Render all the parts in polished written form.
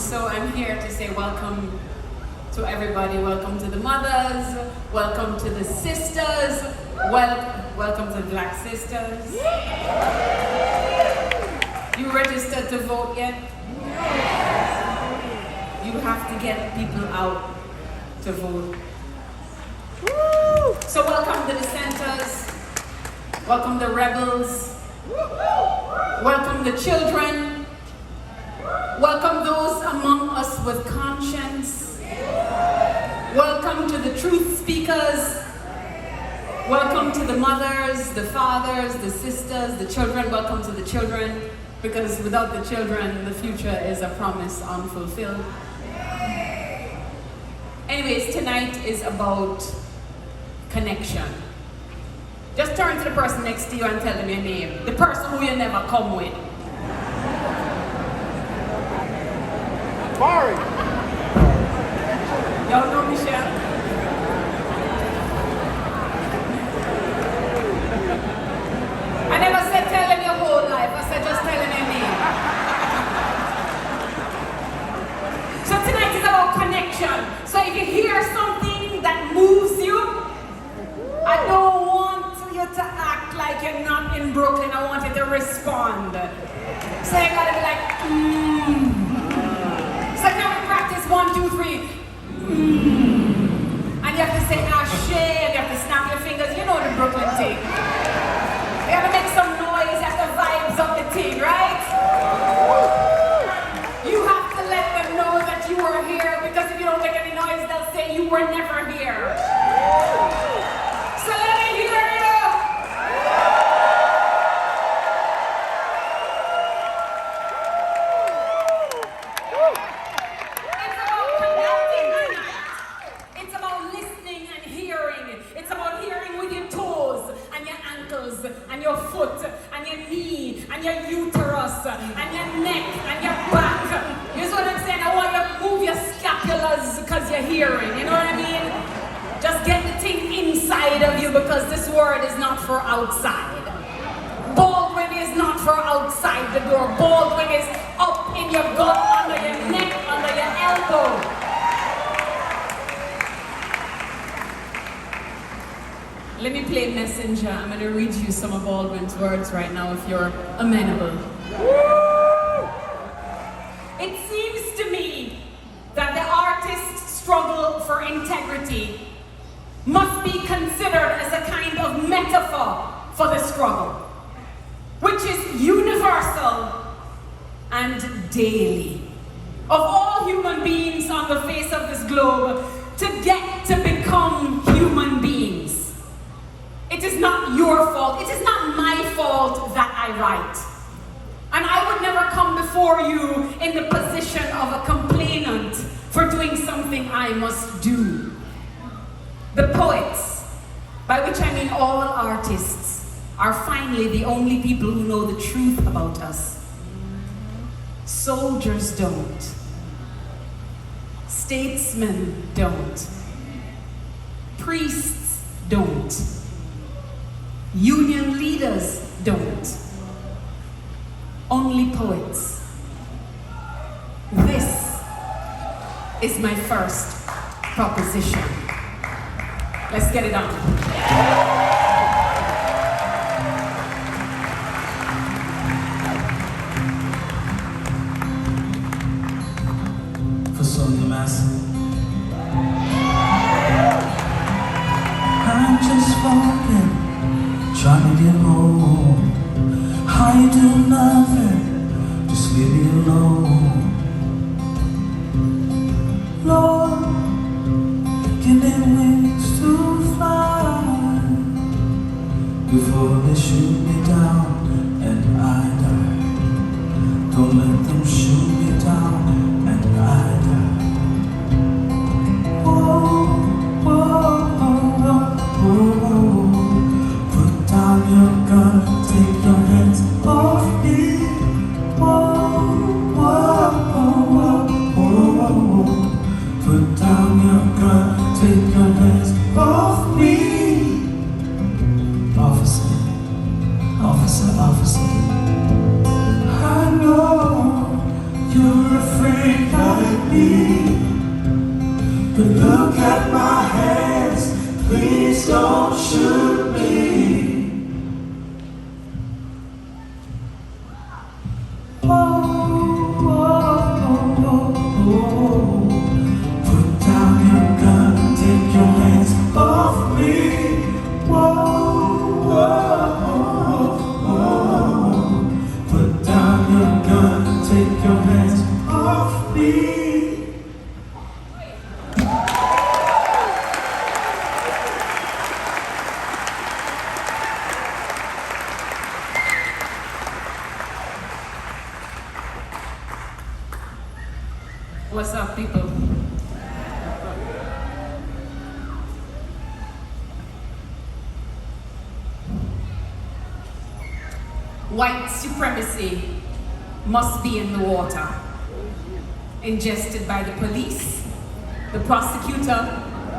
So I'm here to say welcome to everybody. Welcome to the mothers. Welcome to the sisters. Welcome to the black sisters. You registered to vote yet? You have to get people out to vote. So welcome the dissenters. Welcome the rebels. Welcome the children. Welcome those among us with conscience. Welcome to the truth speakers. Welcome to the mothers, the fathers, the sisters, the children. Welcome to the children, because without the children, the future is a promise unfulfilled. Anyways, tonight is about connection. Just turn to the person next to you and tell them your name. The person who you never come with. Barry. Y'all know Meshell? I never said tell them your whole life. I said just tell them your name. So tonight is about connection. So if you hear something that moves you, I don't want you to act like you're not in Brooklyn. I want you to respond. So you gotta be like, So now we practice 1, 2, 3. And you have to say ashe, and you have to snap your fingers. You know the Brooklyn thing. You have to make some noise, you have to vibes up the thing, right? You have to let them know that you were here, because if you don't make any noise, they'll say you were never here. So let me hear you. And your foot, and your knee, and your uterus, and your neck, and your back. You know what I'm saying? I want you to move your scapulas because you're hearing. You know what I mean? Just get the thing inside of you, because this word is not for outside. Baldwin is not for outside the door. Baldwin is up in your gut, under your neck, under your elbow. Let me play Messenger. I'm going to read you some of Baldwin's words right now if you're amenable. It seems to me that the artist's struggle for integrity must be considered as a kind of metaphor for the struggle, which is universal and daily, of all human beings on the face of this globe to get to become human beings. It is not your fault. It is not my fault that I write. And I would never come before you in the position of a complainant for doing something I must do. The poets, by which I mean all artists, are finally the only people who know the truth about us. Soldiers don't. Statesmen don't. Priests don't. Union leaders don't. Only poets. This is my first proposition. Let's get it on. For some the massive, I'm just walking, trying to get home. I do nothing, just leave me alone. Lord, give me wings to fly before they shoot me down and I die. Don't let them shoot me down and I die. Whoa, whoa, whoa, whoa, whoa. Put down your gun, take your hands off me. Whoa, whoa, whoa, whoa, whoa. Put down your gun, take your hands off me. Officer, officer, officer, I know you're afraid of me. But look at my hands, please don't shoot me. Put down your gun, take your hands off me. Put down your gun, take your hands off me. What's up, people? White supremacy must be in the water, ingested by the police, the prosecutor,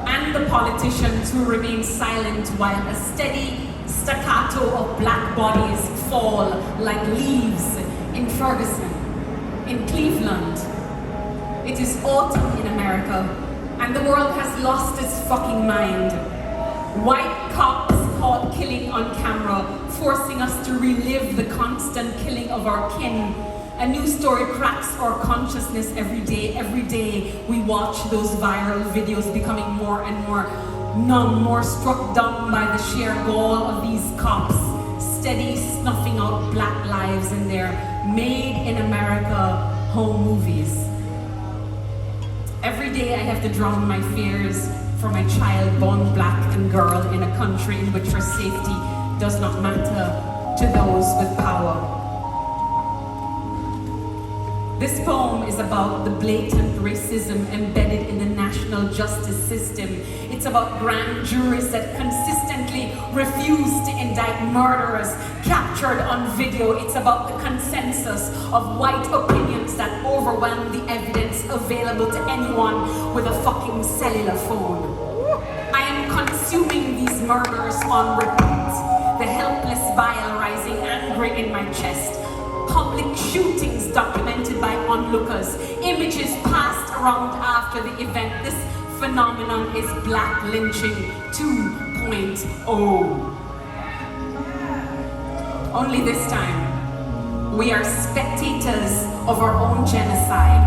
and the politicians who remain silent while a steady staccato of black bodies fall like leaves in Ferguson, in Cleveland. It is autumn in America, and the world has lost its fucking mind. White cops caught killing on camera, forcing us to relive the constant killing of our kin. A new story cracks our consciousness every day. Every day we watch those viral videos becoming more and more numb, more struck dumb by the sheer gall of these cops, steady snuffing out black lives in their made in America home movies. Every day I have to drown my fears for my child born black and girl in a country in which her safety does not matter to those with power. This poem is about the blatant racism embedded in the national justice system. It's about grand juries that consistently refuse to indict murderers captured on video. It's about the consensus of white opinions that overwhelm the evidence available to anyone with a fucking cellular phone. I am consuming these murders on repeat, the helpless bile rising angry in my chest. Public shootings documented by onlookers, images passed around after the event. This phenomenon is black lynching 2.0. Only this time, we are spectators of our own genocide,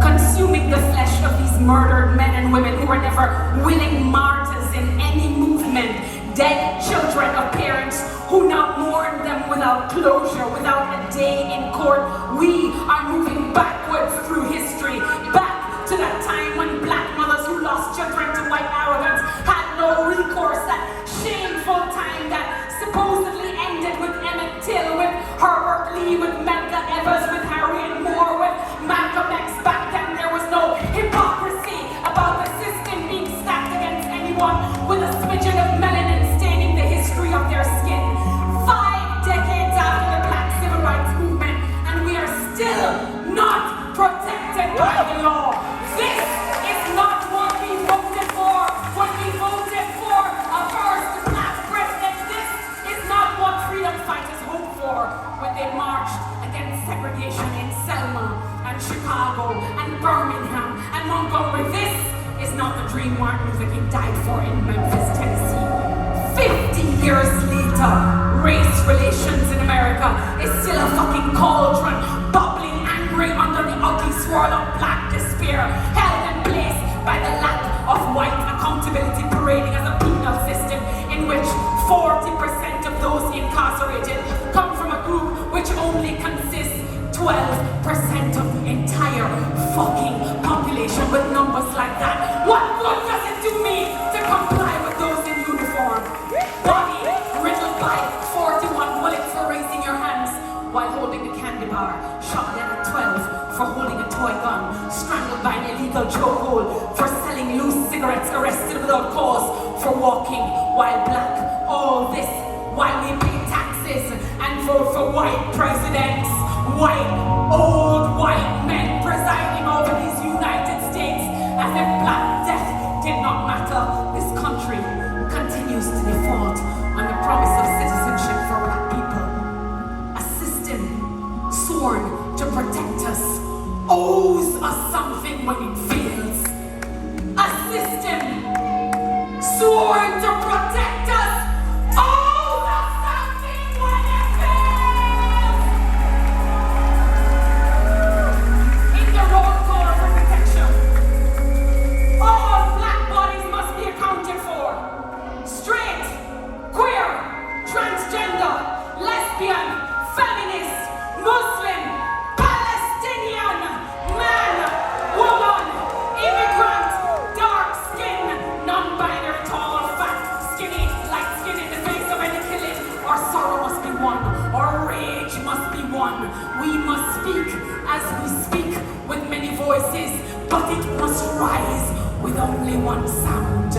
consuming the flesh of these murdered men and women who were never willing martyrs in any movement, dead children of parents who now mourn them without closure, without a day in court. We are moving backwards through history, back to that time when black mothers who lost children to white arrogance had no recourse, that shameful time that supposedly ended with Emmett Till, with Herbert Lee, with Medgar Evers, with Harriet Moore, with Malcolm X. Back then there was no hypocrisy about the system being stacked against anyone with a smidgen of melanin staining the history of their skin. 5 decades after the Black Civil Rights Movement, and we are still not protected by the law. This is not what we voted for when we voted for a first black president. This is not what freedom fighters hoped for when they marched against segregation in Selma and Chicago and Birmingham and Montgomery. This is not the dream Martin Luther King died for in Memphis, Tennessee. 50 years later, race relations in America is still a fucking cauldron, bubbling angry under the ugly swirl of black despair, held in place by the lack of white accountability parading as a penal system in which 40% of those incarcerated come from a group which only consists 12% of the entire fucking population. With numbers like that, what good does it do me to comply with those in uniform? Body riddled by 41 bullets for raising your hands while holding the candy bar, shot dead at 12 for holding a toy gun, strangled by an illegal chokehold for selling loose cigarettes, arrested without cause for walking while black. All this while we pay taxes and vote for white presidents, white, old white men presiding over these United States as if black death did not matter. This country continues to default on the promise of citizenship for black people. A system sworn to protect us owes us something. trusting when it fails. A system sworn to protect us all of something when it fails. In the roll call for protection, all black bodies must be accounted for. Straight, queer, transgender, lesbian, feminist, Muslim, Palestinian, man, woman, immigrant, dark skin, non-binary, tall, fat, skinny, light skin in the face of any killing. Our sorrow must be one, our rage must be one. We must speak as we speak with many voices, but it must rise with only one sound.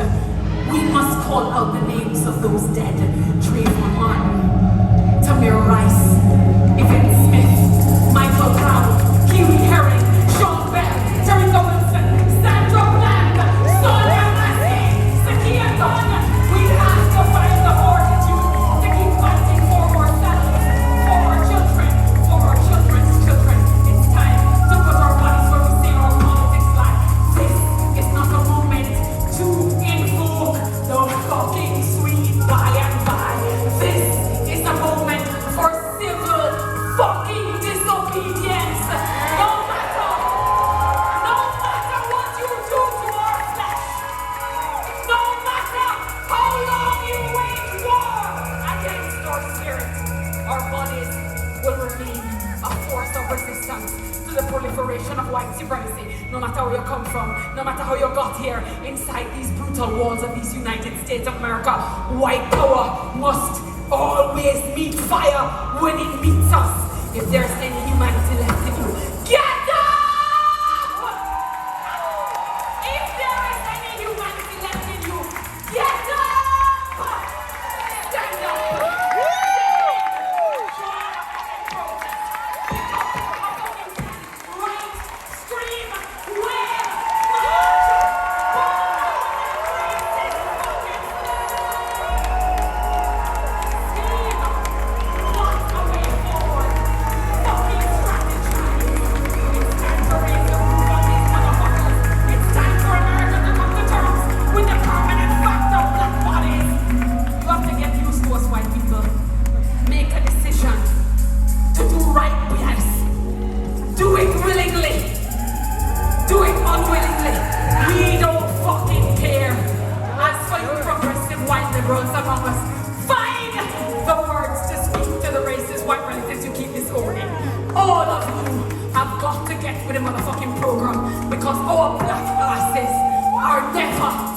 We must call out the names of those dead. Trayvon Martin, Tamir Rice, Yvette Smith, Michael Brown, Kiwi Herring, Sean Bell, Teresa Wilson, Sandra Bland, Sonia Massey, Sakia Dunn. We have to find the fortitude to keep fighting for ourselves, for our children, for our children's children. It's time to put our bodies where we say our politics lie. This is not a moment to invoke the fucking sweet by and by. This is a moment for civil fucking disobedience. No matter what you do to our flesh, no matter how long you wage war against our spirit, our bodies will remain a force of resistance to the proliferation of white supremacy. No matter where you come from, no matter how you got here, inside these brutal walls of these United States of America, white power must always meet fire when it meets us. If there's any humanity left in you, get up! If there is any humanity left in you, get up! Stand up! Right, scream, wave, among us. Find the words to speak to the racist white relatives who keep disowning. All of you have got to get with the motherfucking program because our black asses are never